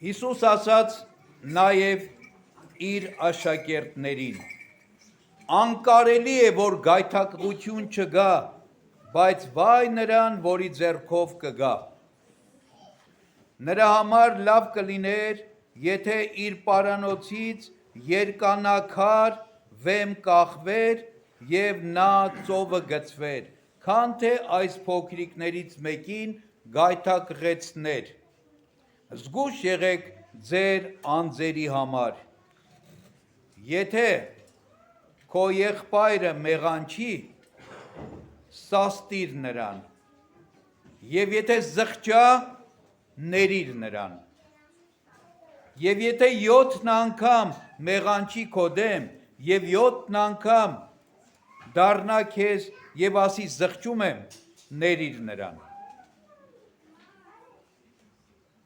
Հիսուս ասաց նաև իր աշակերտներին. անկարելի է, որ գայթակղություն չգա, բայց վայ նրան, որի ձեռքով կգա։ Նրա համար լավ կլիներ, եթե իր պարանոցից երկանաքար վեմ կախվեր և նա ծովը գցվեր, քան թե այս փոքրիկներից մեկին գայթակղեցներ։ Զգույշ եղեք ձեր անձերի համար։ Եթե քո եղբայրը մեղանչի, սաստիր նրան, և եթե զղջա, ներիր նրան։ Եվ եթե 7 անգամ մեղանչի քո դեմ, և 7 անգամ դառնա քեզ և ասի զղջում եմ, ներիր նրան։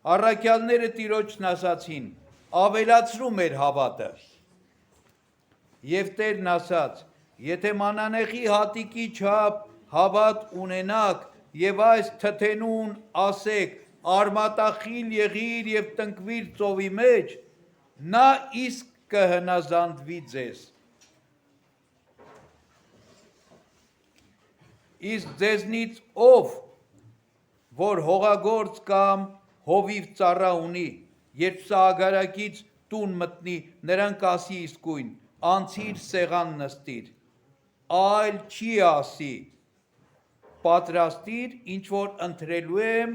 Առաքյալները Տիրոջն ասացին. ավելացրու մեր հավատը։ Եվ Տերն ասաց. եթե մանանեխի հատիկի չափ հավատ ունենաք և այս թթենուն ասեք արմատախիլ եղիր և տնկվիր ծովի մեջ, նա իսկ կհնազանդվի ձեզ։ Իսկ ձեզնից ով, որ հողագործ կամ հովիվ ծառա ունի, երբ սաղարակից տուն մտնի, նրան կասի իսկույն. անցիր սեղան նստիր, այլ չի ասի. պատրաստիր, ինչ որ ընտրելու եմ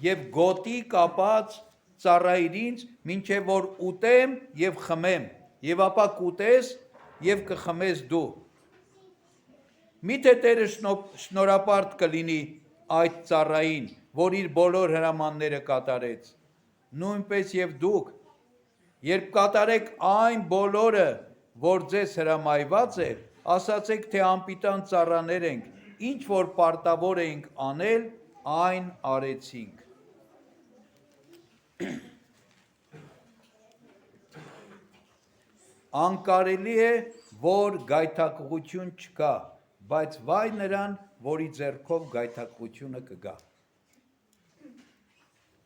և գոտի կապած ծառայիր ինձ, մինչև որ ուտեմ և խմեմ, և ապա կուտես և կխմես դու։ Միթե Տերը շնորհապարտ կլինի այդ ծառային, որ իր բոլոր հրամանները կատարեց։ Նույնպես և դուք, երբ կատարեք այն բոլորը, որ ձեզ հրամայված է, ասացեք, թե անպիտան ծառաներ ենք, ինչ որ պարտավոր էինք անել, այն արեցինք։ Անկարելի է, որ գայթակղություն չկա, բայց վայ նրան, որի ձեռքով գայթակղությունը կգա։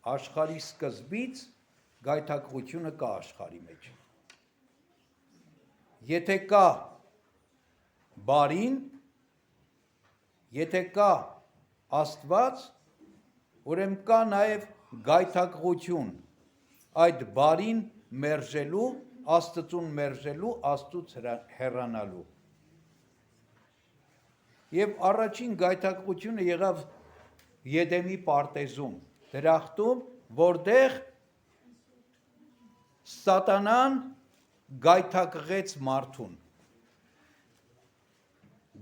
Աշխարհի սկզբից գայթակղությունը կա աշխարհի մեջ։ Եթե կա բարին, եթե կա Աստված, ուրեմն կա նաև գայթակղություն, այդ բարին մերժելու, Աստծուն մերժելու, Աստծուց հեռանալու։ Եվ առաջին գայթակղությունը եղավ Եդեմի պարտեզում, դրախտում, որտեղ Սատանան գայթակղեց մարդուն։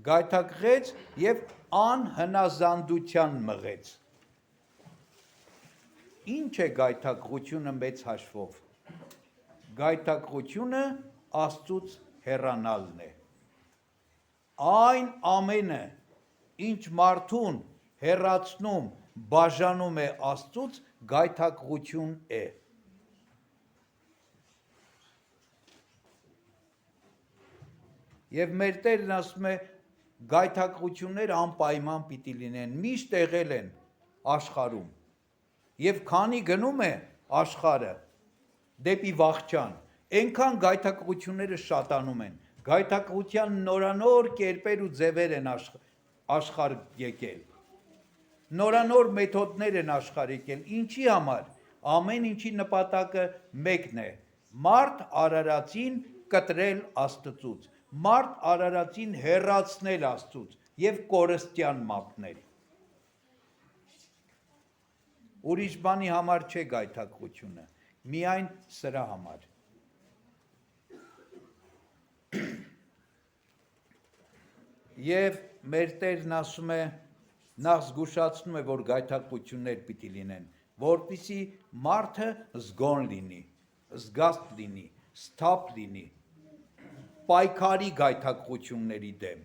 Գայթակղեց և անհնազանդության մղեց։ Ինչ է գայթակղությունը մեծ հաշվով։ Գայթակղությունը Աստծուց հեռանալն է։ Այն ամենը, ինչ մարդուն հեռացնում, բաժանում է Աստծուց, գայթակղություն է։ Եվ մեր Տերն ասում է, գայթակղությունները անպայման պիտի լինեն, միշտ եղել են աշխարհում։ Եվ քանի գնում է աշխարհը դեպի վախճան, այնքան գայթակղությունները շատանում են, գայթակղության նորանոր կերպեր ու ձևեր են աշխարհ եկել, նորանոր մեթոդներ են աշխարհ եկել, ինչի համար, ամեն ինչի նպատակը մեկն է, մարդ արարածին կտրել Աստծուց, մարդ արարածին հեռացնել Աստծուց և կորստյան մատնել։ Ուրիշ բանի համար չէ գայթակղությունը, միայն սրա համար։ Եվ մեր Տերն ասում է, նախ զգուշացնում է, որ գայթակղություններ պիտի լինեն, որպեսզի մարդը զգոն լինի, զգաստ լինի, սթափ լինի, պայքարի գայթակղությունների դեմ։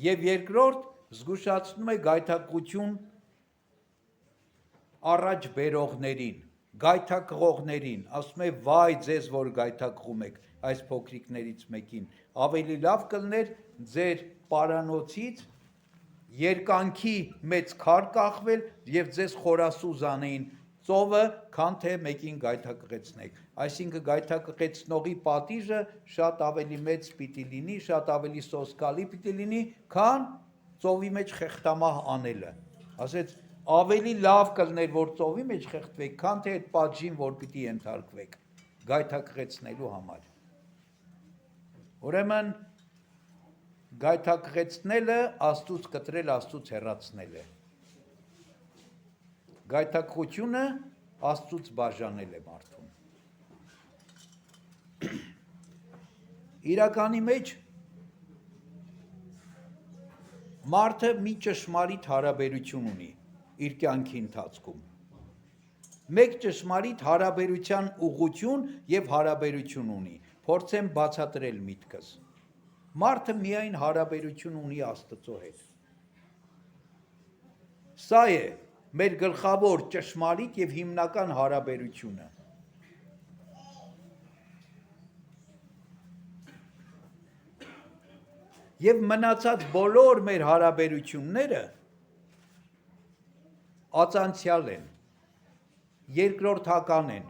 Եվ երկրորդ, զգուշացնում է գայթակղություն առաջ բերողներին, գայթակղողներին, ասում է վայ ձեզ, որ գայթակղում եք այս փոքրիկներից մեկին, ավելի լավ կլներ ձեր պարանոցից երկանքի մեծ քար կախվել և ձեզ խորասուզ անեին ծովը, քան թե մեկին գայթակղեցնեք։ Այսինքն գայթակղեցնողի պատիժը շատ ավելի մեծ պիտի լինի, շատ ավելի սոսկալի պիտի լինի, քան ծովի մեջ խեղդամահ անելը։ Ասեց ավելի լավ կլներ, որ ծովի մեջ խեղդվեք, քան թե այդ պատժին, որ պիտի ենթարկվեք գայթակղեցնելու համար։ Ուրեմն գայթակղեցնելը Աստծուց կտրել, Աստծուց հեռացնել է։ Գայթակղությունը Աստծուց բաժանել է մարդուն։ Իրականի մեջ մարդը մի ճշմարիտ հարաբերություն ունի իր կյանքի ընթացքում։ Մեկ ճշմարիտ հարաբերության ուղղություն եւ հարաբերություն ունի։ Փորձեմ բացատրել միտքս։ Մարդը միայն հարաբերություն ունի Աստծո հետ։ Սա է մեր գլխավոր ճշմարիտ եւ հիմնական հարաբերությունը։ Եվ մնացած բոլոր մեր հարաբերությունները ածանցյալ են, երկրորդական են,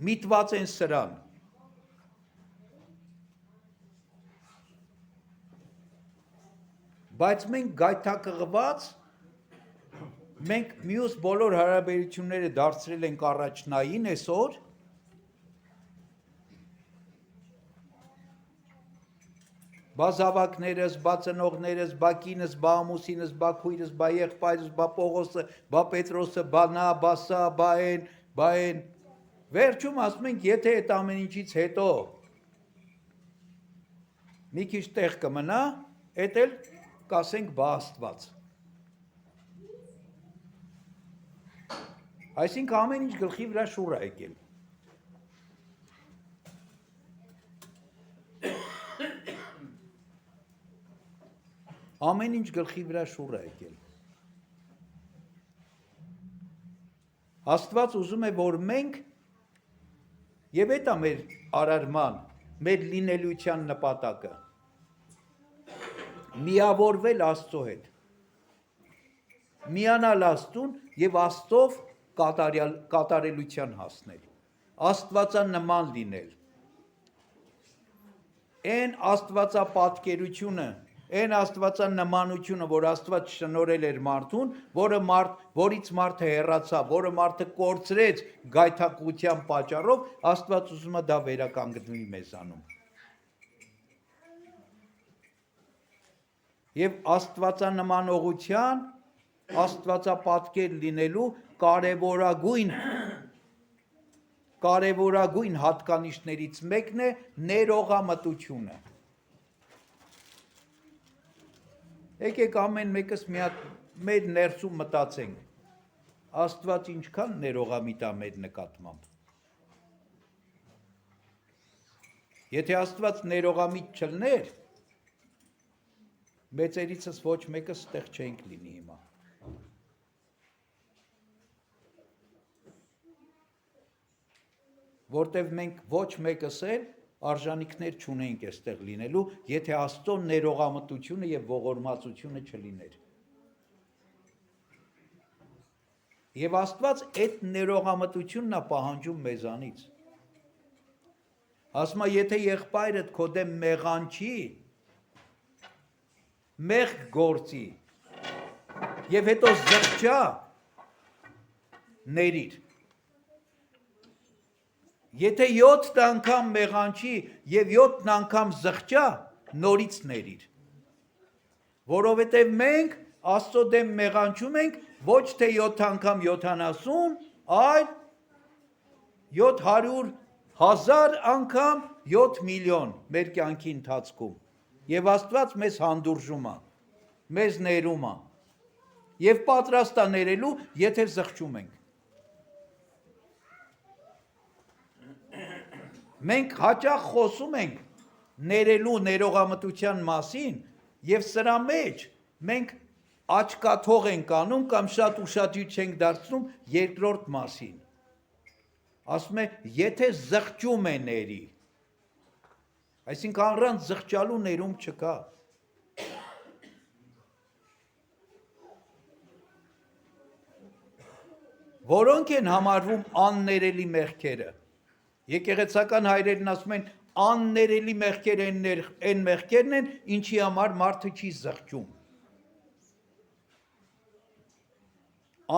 միտված են սրան։ Բայց մենք գայթակղված, մենք մյուս բոլոր հարաբերությունները դարձրել ենք առաջնային այսօր, բա զավակներս, բա ծնողներս, բա կինս, բա ամուսինս, բա քույրս, բա եղբայրս, բա Պողոսը, բա Պետրոսը, բա նա, բա սա, բա այն, վերջում ասում ենք, եթե այդ ամեն ինչից հետո մի քիչ տեղ կմնա, էդ էլ կասենք բա Աստված։ Այսինքն ամեն ինչ գլխի վրա շուռ է եկել։ Ամեն ինչ գլխի վրա շուռ է եկել։ Աստված ուզում է, որ մենք, եւ դա մեր արարման, մեր լինելիության նպատակը, միավորվել Աստծո հետ, միանալ Աստծուն եւ Աստծով կատարելության հասնել, Աստվածանման լինել, այն աստվածապատկերությունը, այն աստվածանմանությունը, որ Աստված շնորհել էր մարդուն, որից մարդը հեռացավ, որը մարդը կորցրեց գայթակղության պատճառով, Աստված ուզում է դա վերականգնվի մեզանում։ Եվ աստվածանմանողության, աստվածապատկեր լինելու կարևորագույն հատկանիշներից մեկն է ներողամտությունը։ Եկեք ամեն մեկս մի հատ մեր ներսում մտածենք, Աստված ինչքան ներողամիտ է մեր նկատմամբ։ Եթե Աստված ներողամիտ չլներ, մեծերիցս ոչ մեկս ստեղ չենք լինի հիմա։ Որտև մենք ոչ մեկս էլ արժանիքներ չունենք այստեղ լինելու, եթե Աստծո ներողամտությունը եւ ողորմածությունը չլիներ։ Եվ Աստված այդ ներողամտությունն է պահանջում մեզանից։ Ասում է, եթե եղբայրդ քո դեմ մեղանչի, մեղք գործի եւ հետո զղջա, ներիր։ Եթե 7 անգամ մեղանչի եւ 7 անգամ զղջա, նորից ներիր։ Որովհետեւ մենք Աստծո դեմ մեղանչում ենք ոչ թե 7 անգամ 70, այլ 700,000 անգամ 7 միլիոն մեր կյանքի ընթացքում։ Եվ Աստված մեզ հանդուրժում է, մեզ ներում է, եւ պատրաստ է ներելու, եթե զղջում ենք։ Մենք հաճախ խոսում ենք ներելու ներողամտության մասին, եւ սրա մեջ մենք աչքաթող ենք անում կամ շատ ուշադիր չենք դարձնում երկրորդ մասին։ Ասում է, եթե զղջում է ների, այսինքն առանց զղջալու ներում չկա։ որոնք են համարվում աններելի մեղքերը։ Եկեղեցական հայրերն ասում են աններելի մեղքեր են մեղքերն են, ինչի համար մարդը չի զղջում։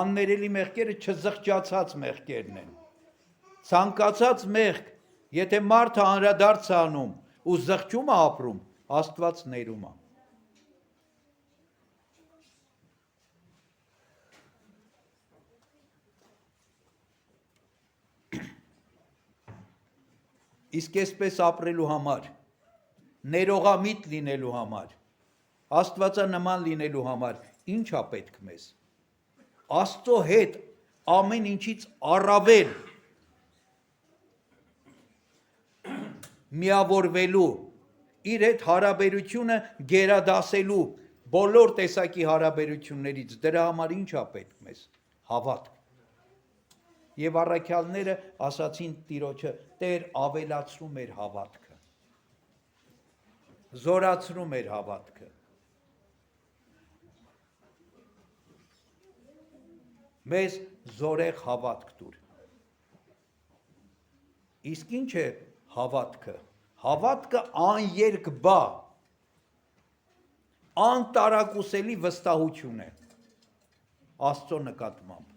Աններելի մեղքերը չզղջացած մեղքերն են։ Ցանկացած մեղք, եթե մարդը անդրադարձ է անում ու զղջում է ապրում, Աստված ներում է։ Իսկ այսպես ապրելու համար, ներողամիտ լինելու համար, Աստվածանման լինելու համար, ինչ է պետք մեզ։ Աստծո հետ ամեն ինչից առավել միավորվելու, իր հետ հարաբերությունը գերադասելու բոլոր տեսակի հարաբերություններից, դրա համար ինչ է պետք մեզ։ Հավատք։ Եվ առաքյալները ասացին Տիրոջը, Տեր ավելացրու մեր հավատքը, զորացրու մեր հավատքը։ Մեզ զորեղ հավատք տուր։ Իսկ ինչ է հավատքը։ Հավատքը աներկբա, անտարակուսելի վստահություն է Աստծո նկատմամբ։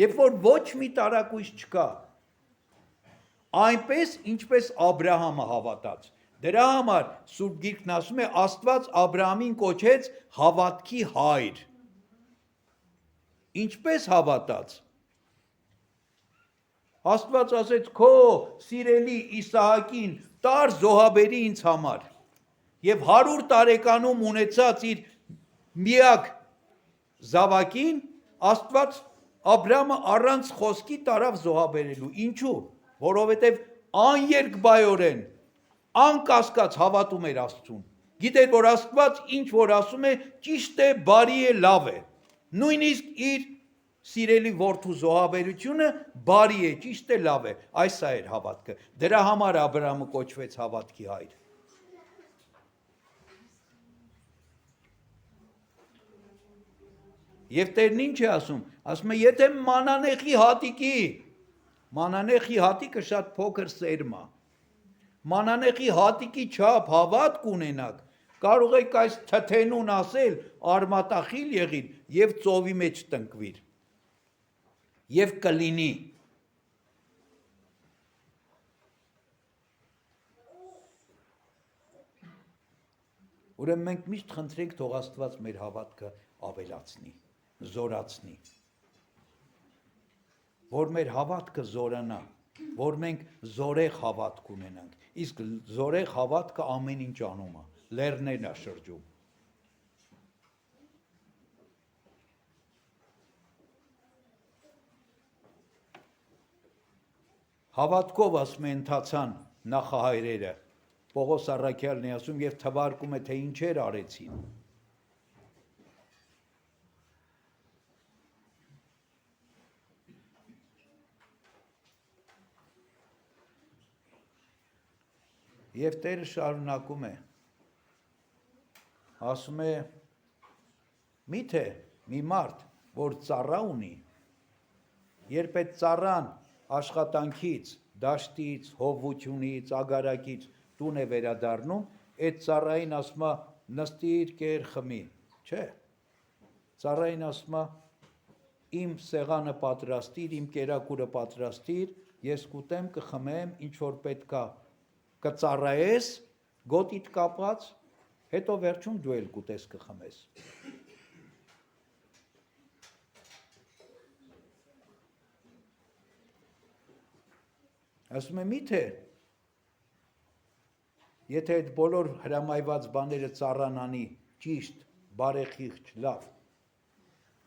Երբ որ ոչ մի տարակույս չկա, այնպես ինչպես Աբրահամը հավատաց։ Դրա համար Սուրբ Գիրքն ասում է Աստված Աբրահամին կոչեց հավատքի հայր։ Ինչպես հավատաց։ Աստված ասեց քո սիրելի Իսահակին տար զոհաբերի ինձ համար եւ 100 տարեկանում ունեցած իր միակ զավակին Աստված Աբրահամը առանց խոսքի տարավ զոհաբերելու։ Ինչու։ Որովհետեւ աներկբայորեն անկասկած հավատում էր Աստծուն։ Գիտեր որ Աստված ինչ որ ասում է ճիշտ է, բարի է, լավ է։ Նույնիսկ իր սիրելի որդու զոհաբերությունը բարի է, ճիշտ է, լավ է։ Այս էր հավատքը։ Դրա համար Աբրահամը կոչվեց հավատքի հայր։ Եվ Տերն ինչ է ասում։ Ասում է, եթե մանանեխի հատիկը շատ փոքր սերմ է։ Մանանեխի հատիկի չափ հավատք ունենաք, կարող եք այս թթենուն ասել, արմատախիլ եղիր եւ ծովի մեջ տնկվիր։ Եվ կլինի։ Ուրեմն մենք միշտ խնդրենք թող Աստված մեր հավատքը ավելացնի, զորացնի։ Որ մեր հավատքը զորանա, որ մենք զորեղ հավատք ունենանք։ Իսկ զորեղ հավատքը ամեն ինչ անում է, լեռներն է շրջում։ Հավատքով ասում է ընթացան նախահայրերը, Պողոս առաքյալն է ասում եւ թվարկում է, թե ինչեր արեցին։ Եվ Տերը շարունակում է, ասում է, միթե մի մարդ, որ ծառա ունի, երբ այդ ծառան աշխատանքից, դաշտից, հովվությունից, ագարակից տուն է վերադառնում, այդ ծառային ասում է նստիր, կեր, խմի, չէ։ Ծառային ասում է իմ սեղանը պատրաստիր, իմ կերակուրը պատրաստիր, ես կուտեմ, կխմեմ, ինչ որ պետքա կծառայես, գոտիդ կապած, հետո վերջում դու էլ կուտես կխմես։ Ասում է միթե, եթե այդ բոլոր հրամայված բաները ծառան անի ճիշտ, բարեխիղճ, լավ,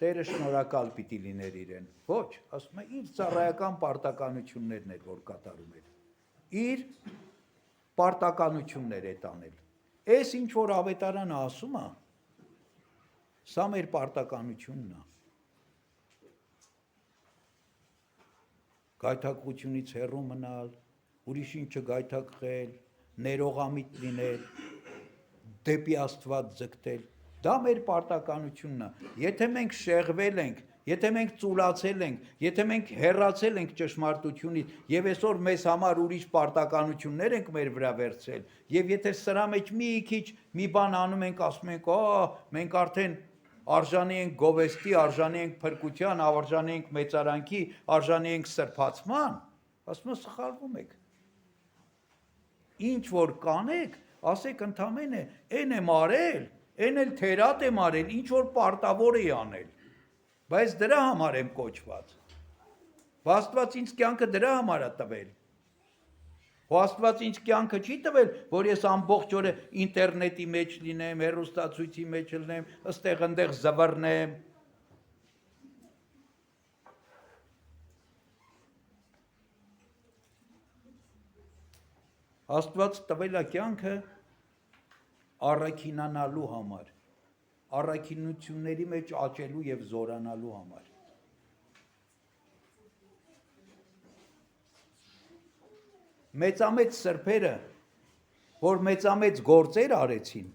Տերը շնորհակալ պիտի լիներ իրեն։ Ոչ, ասում է իր ծառայական պարտականություններն էր, որ կատարում էր։ Իր պարտականություններ է տանել։ Այս ինչ որ ավետարանը ասում է, սա մեր պարտականությունն է։ Գայթակղությունից հեռու մնալ, ուրիշին չգայթակղել, ներողամիտ լինել, դեպի Աստված ձգտել, դա մեր պարտականությունն է։ Եթե մենք շեղվել ենք եթե մենք ծուլացել ենք, եթե մենք հեռացել ենք ճշմարտությունից եւ այսօր մեզ համար ուրիշ պարտականություններ ենք մեր վրա վերցրել, եւ եթե սրա մեջ մի քիչ մի բան անում ենք, ասում ենք, մենք արդեն արժանի ենք գովեստի, արժանի ենք փրկության, արժանի ենք մեծարանքի, արժանի ենք սրբացման, ասում եմ սխալվում եք։ Ինչ որ կանեք, ասեք ընդամենը այն եմ արել, այն էլ թերատ եմ արել, ինչ որ պարտավոր է անել։ Բայց դրա համար եմ կոչված։ Աստված ինձ կյանքը դրա համար է տվել։ Աստված ինձ կյանքը չի տվել, որ ես ամբողջ օրը ինտերնետի մեջ լինեմ, հեռուստացույցի մեջ լինեմ, ըստեղ այնտեղ զվռնեմ։ Աստված տվել է կյանքը առաքինանալու համար, առաքինությունների մեջ աճելու եւ զորանալու համար։ Մեծամեծ սրբերը, որ մեծամեծ գործեր արեցին,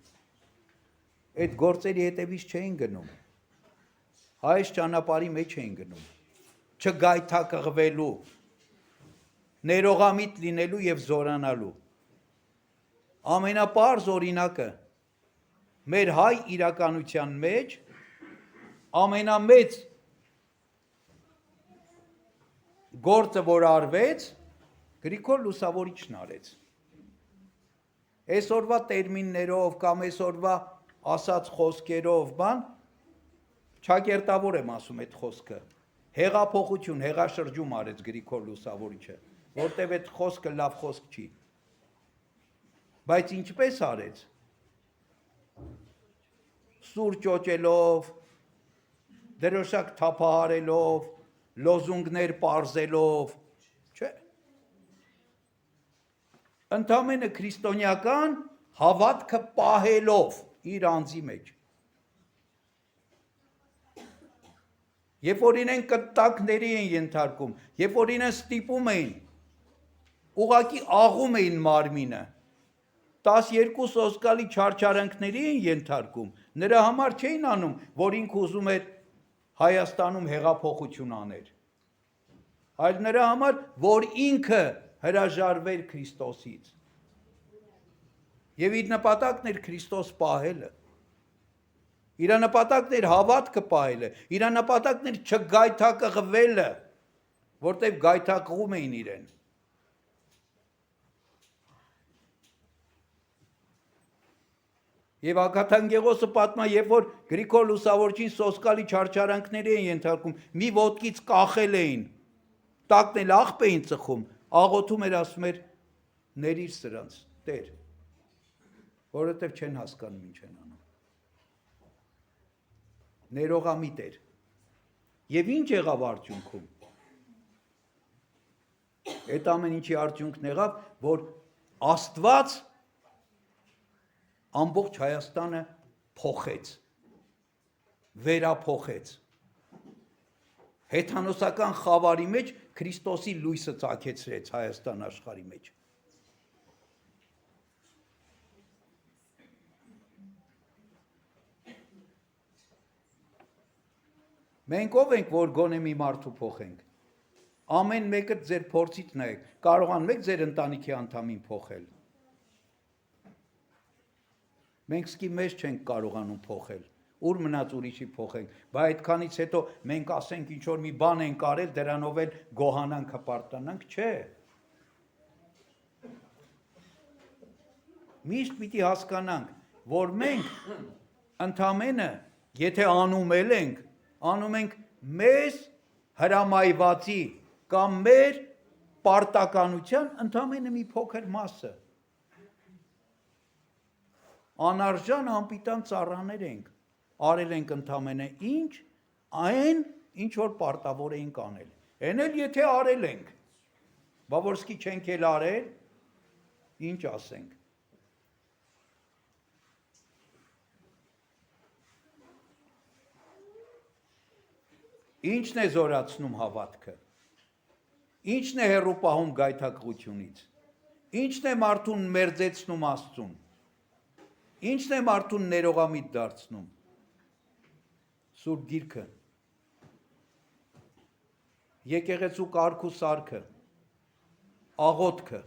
այդ գործերի հետևից չէին գնում, այս ճանապարհի մեջ էին գնում, չգայթակղվելու, ներողամիտ լինելու եւ զորանալու։ Ամենապարզ օրինակը մեր հայ իրականության մեջ ամենամեծ գործը, որ արվեց, Գրիգոր Լուսավորիչն արեց։ Այսօրվա տերմիններով կամ այսօրվա ասած խոսքերով բան, ճակերտավոր եմ ասում այդ խոսքը, հեղափոխություն, հեղաշրջում արեց Գրիգոր Լուսավորիչը, որտև այդ խոսքը լավ խոսք չի։ Բայց ինչպես արեց։ Սուր ճոճելով, դրոշակ թափահարելով, լոզունգներ պարզելով, չէ։ Ընդամենը քրիստոնեական հավատքը պահելով իր անձի մեջ։ Երբ որ իրեն կտակների են ենթարկում, երբ որ իրեն ստիպում էին, ուղղակի աղում էին մարմինը, 12 սոսկալի չարչարանքների են ենթարկում, նրա համար չէին անում, որ ինքը ուզում էր Հայաստանում հեղափոխություն աներ, այլ նրա համար, որ ինքը հրաժարվեր Քրիստոսից։ Եվ իր նպատակն էր Քրիստոս պահելը, իր նպատակն էր հավատքը պահելը, իր նպատակն էր չգայթակղվելը, որտեղ գայթակղում էին իրեն։ Եվ Ագաթանկեղոսը պատմա, երբ որ Գրիգոր Լուսավորչին սոսկալի չարչարանքների են ենթարկում, մի ոտքից կախել էին, տակն էլ աղբ էին ծխում, աղոթում էր, ասում էր, ներիր սրանց, Տեր, որովհետև չեն հասկանում ինչ են անում։ Ներողամիտ էր։ Եվ ինչ եղավ արդյունքում։ Այդ ամեն ինչի արդյունքն եղավ, որ Աստված ամբողջ Հայաստանը փոխեց, վերափոխեց։ Հեթանոսական խավարի մեջ Քրիստոսի լույսը ծագեցրեց Հայաստան աշխարհի մեջ։ Մենք ով ենք, որ գոնե մի մարդու փոխենք։ Ամեն մեկը ձեր փորձից նայեք, կարողանում եք ձեր ընտանիքի անդամին փոխել։ Մենք սկի մեզ չենք կարողանում փոխել, ուր մնաց ուրիշի փոխենք, բայց այդքանից հետո մենք ասենք ինչ որ մի բան ենք արել, դրանով էլ գոհանանք, հպարտանանք, չէ։ Միշտ պիտի հասկանանք, որ մենք ընդամենը, եթե անում ենք մեզ հրամայվածի կամ մեր պարտականության ընդամենը մի փոքր մասը։ Անարժան անպիտան ծառաներ ենք, արել ենք ընդամենը ինչ, այն, ինչ որ պարտավոր էինք անել։ Են էլ եթե արել ենք, բա որ սկի չենք էլ արել, ինչ ասենք։ Ինչն է զորացնում հավատքը։ Ինչն է հեռու պահում գայթակղությունից։ Ինչն է մարդուն մերձեցնում Աստծուն։ Ինչն է մարդուն ներողամիտ դարձնում։ Սուրբ Գիրքը։ եկեղեցու կարգ ու սարքը, աղոթքը,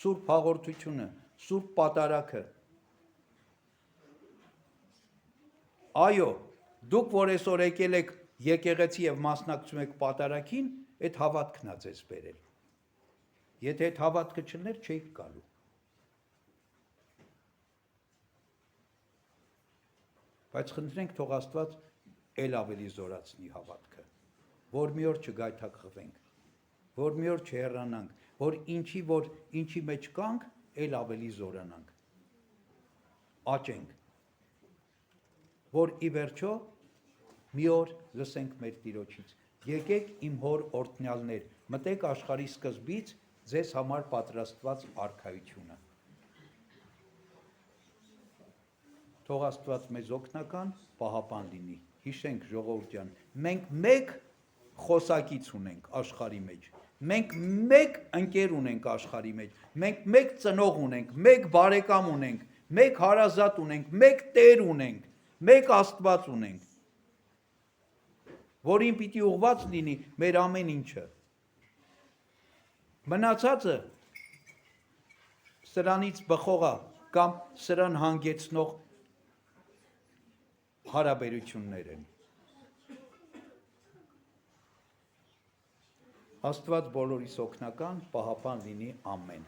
սուրբ հաղորդությունը, սուրբ պատարագը։ Այո, դուք որ այսօր եկել եք եկեղեցի եւ մասնակցում եք պատարագին, այդ հավատքն ա ձեզ բերել։ Եթե այդ հավատքը չներ, չէիք գալու։ Բայց խնդրենք թող Աստված ել ավելի զորացնի հավատքը, որ մի օր չգայթակղվենք, որ մի օր չհեռանանք, որ ինչի մեջ կանք, ել ավելի զորանանք, աճենք, որ ի վերջո մի օր լսենք մեր Տիրոջից. եկեք իմ հոր օրհնյալներ, մտեք աշխարհի սկզբից ձեզ համար պատրաստված արքայությունը։ Թող Աստված մեզ օգնական պահապան լինի։ Հիշենք ժողովուրդ ջան, մենք մեկ խոսակից ունենք աշխարհի մեջ, մենք մեկ ընկեր ունենք աշխարհի մեջ, մենք մեկ ծնող ունենք, մեկ բարեկամ ունենք, մեկ հարազատ ունենք, մեկ Տեր ունենք, մեկ Աստված ունենք, որին պիտի ուղված լինի մեր ամեն ինչը։ Մնացածը սրանից բխողա կամ սրան հանգեցնող հարաբերություններ են։ Աստված բոլորիս օգնական, պահապան լինի, ամեն։